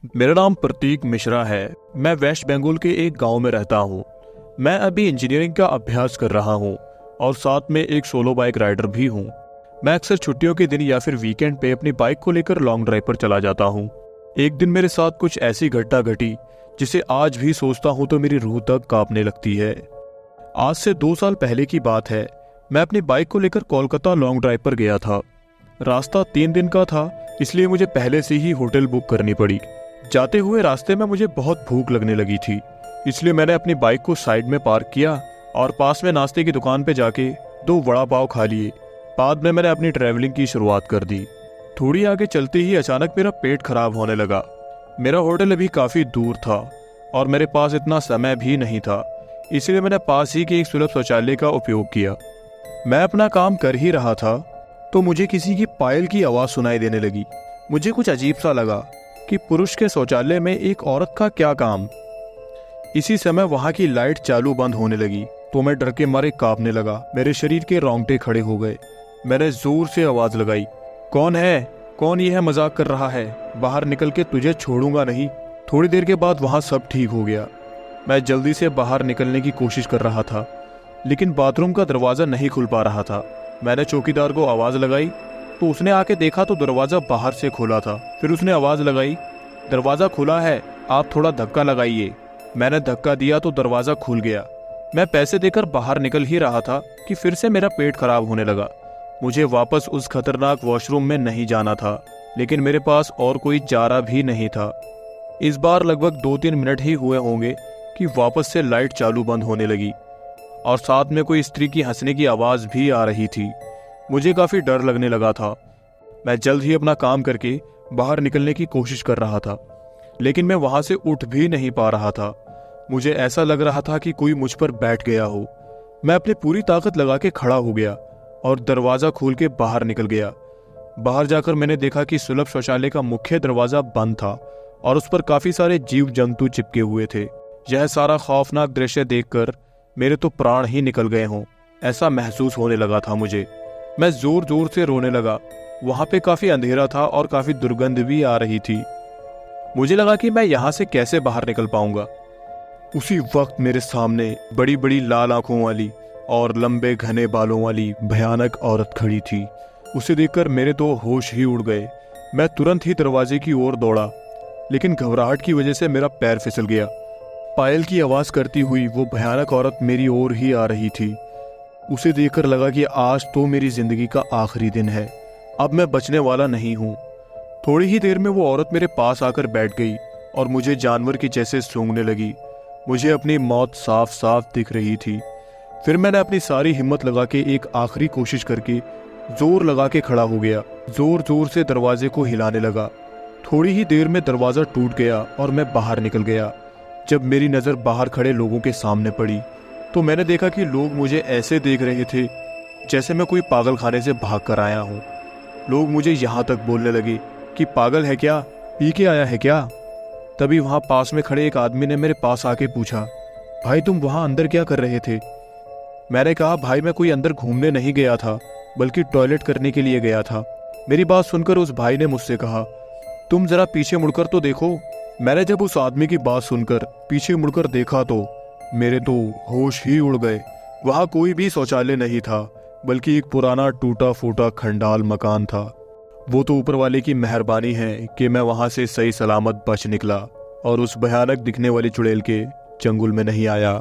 मेरा नाम प्रतीक मिश्रा है। मैं वेस्ट बंगाल के एक गांव में रहता हूं। मैं अभी इंजीनियरिंग का अभ्यास कर रहा हूं और साथ में एक सोलो बाइक राइडर भी हूं। मैं अक्सर छुट्टियों के दिन या फिर वीकेंड पे अपनी बाइक को लेकर लॉन्ग ड्राइव पर चला जाता हूं। एक दिन मेरे साथ कुछ ऐसी घटना घटी जिसे आज भी सोचता हूं तो मेरी रूह तक कांपने लगती है। आज से 2 साल पहले की बात है। मैं अपनी बाइक को लेकर कोलकाता लॉन्ग ड्राइव पर गया था। रास्ता 3 दिन का था, इसलिए मुझे पहले से ही होटल बुक करनी पड़ी। जाते हुए रास्ते में मुझे बहुत भूख लगने लगी थी, इसलिए मैंने अपनी बाइक को साइड में पार्क किया और पास में नाश्ते की दुकान पे जाके 2 वड़ा पाव खा लिए। बाद में मैंने अपनी ट्रैवलिंग की शुरुआत कर दी। थोड़ी आगे चलते ही अचानक मेरा पेट खराब होने लगा। मेरा होटल अभी काफ़ी दूर था और मेरे पास इतना समय भी नहीं था, इसलिए मैंने पास ही के एक सुलभ शौचालय का उपयोग किया। मैं अपना काम कर ही रहा था तो मुझे किसी की पायल की आवाज़ सुनाई देने लगी। मुझे कुछ अजीब सा लगा कि पुरुष के शौचालय में एक औरत का क्या काम। इसी समय वहां की लाइट चालू बंद होने लगी तो मैं डर के मारे कांपने लगा। मेरे शरीर के रोंगटे खड़े हो गए। मैंने जोर से आवाज लगाई, कौन है? कौन ये है मजाक कर रहा है? बाहर निकल के तुझे छोड़ूंगा नहीं। थोड़ी देर के बाद वहां सब ठीक हो गया। मैं जल्दी से बाहर निकलने की कोशिश कर रहा था, लेकिन बाथरूम का दरवाजा नहीं खुल पा रहा था। मैंने चौकीदार को आवाज लगाई तो उसने आके देखा तो दरवाजा बाहर से खुला था। फिर उसने आवाज लगाई, दरवाजा खुला है, आप थोड़ा धक्का लगाइए। मैंने धक्का दिया तो दरवाजा खुल गया। मैं पैसे देकर बाहर निकल ही रहा था कि फिर से मेरा पेट खराब होने लगा। मुझे वापस उस खतरनाक वॉशरूम में नहीं जाना था, लेकिन मेरे पास और कोई चारा भी नहीं था। इस बार लगभग 2-3 मिनट ही हुए होंगे कि वापस से लाइट चालू बंद होने लगी और साथ में कोई स्त्री की हंसने की आवाज भी आ रही थी। मुझे काफी डर लगने लगा था। मैं जल्द ही अपना काम करके बाहर निकलने की कोशिश कर रहा था, लेकिन मैं वहां से उठ भी नहीं पा रहा था। मुझे ऐसा लग रहा था कि कोई मुझ पर बैठ गया हो। मैं अपनी पूरी ताकत लगा के खड़ा हो गया और दरवाजा खोल के बाहर निकल गया। बाहर जाकर मैंने देखा कि सुलभ शौचालय का मुख्य दरवाजा बंद था और उस पर काफी सारे जीव जंतु चिपके हुए थे। यह सारा खौफनाक दृश्य देखकर मेरे तो प्राण ही निकल गए हों, ऐसा महसूस होने लगा था मुझे। मैं जोर जोर से रोने लगा। वहां पे काफी अंधेरा था और काफी दुर्गंध भी आ रही थी। मुझे लगा कि मैं यहां से कैसे बाहर निकल पाऊंगा। उसी वक्त मेरे सामने बड़ी बड़ी लाल आंखों वाली और लंबे घने बालों वाली भयानक औरत खड़ी थी। उसे देखकर मेरे तो होश ही उड़ गए। मैं तुरंत ही दरवाजे की ओर दौड़ा, लेकिन घबराहट की वजह से मेरा पैर फिसल गया। पायल की आवाज करती हुई वो भयानक औरत मेरी ओर ही आ रही थी। उसे देखकर लगा कि आज तो मेरी जिंदगी का आखिरी दिन है, अब मैं बचने वाला नहीं हूँ। थोड़ी ही देर में वो औरत मेरे पास आकर बैठ गई और मुझे जानवर की जैसे सूंघने लगी। मुझे अपनी मौत साफ साफ दिख रही थी। फिर मैंने अपनी सारी हिम्मत लगा के एक आखिरी कोशिश करके जोर लगा के खड़ा हो गया। जोर जोर से दरवाजे को हिलाने लगा। थोड़ी ही देर में दरवाजा टूट गया और मैं बाहर निकल गया। जब मेरी नज़र बाहर खड़े लोगों के सामने पड़ी तो मैंने देखा कि लोग मुझे ऐसे देख रहे थे जैसे मैं कोई पागल खाने से भाग कर आया हूँ। लोग मुझे यहाँ तक बोलने लगे कि पागल है क्या, पी के आया है क्या। तभी वहाँ पास में खड़े एक आदमी ने मेरे पास आके पूछा, भाई तुम वहाँ अंदर क्या कर रहे थे? मैंने कहा, भाई मैं कोई अंदर घूमने नहीं गया था, बल्कि टॉयलेट करने के लिए गया था। मेरी बात सुनकर उस भाई ने मुझसे कहा, तुम जरा पीछे मुड़कर तो देखो। मैंने जब उस आदमी की बात सुनकर पीछे मुड़कर देखा तो मेरे तो होश ही उड़ गए। वहाँ कोई भी शौचालय नहीं था, बल्कि एक पुराना टूटा फूटा खंडाल मकान था। वो तो ऊपर वाले की मेहरबानी है कि मैं वहाँ से सही सलामत बच निकला और उस भयानक दिखने वाली चुड़ैल के चंगुल में नहीं आया।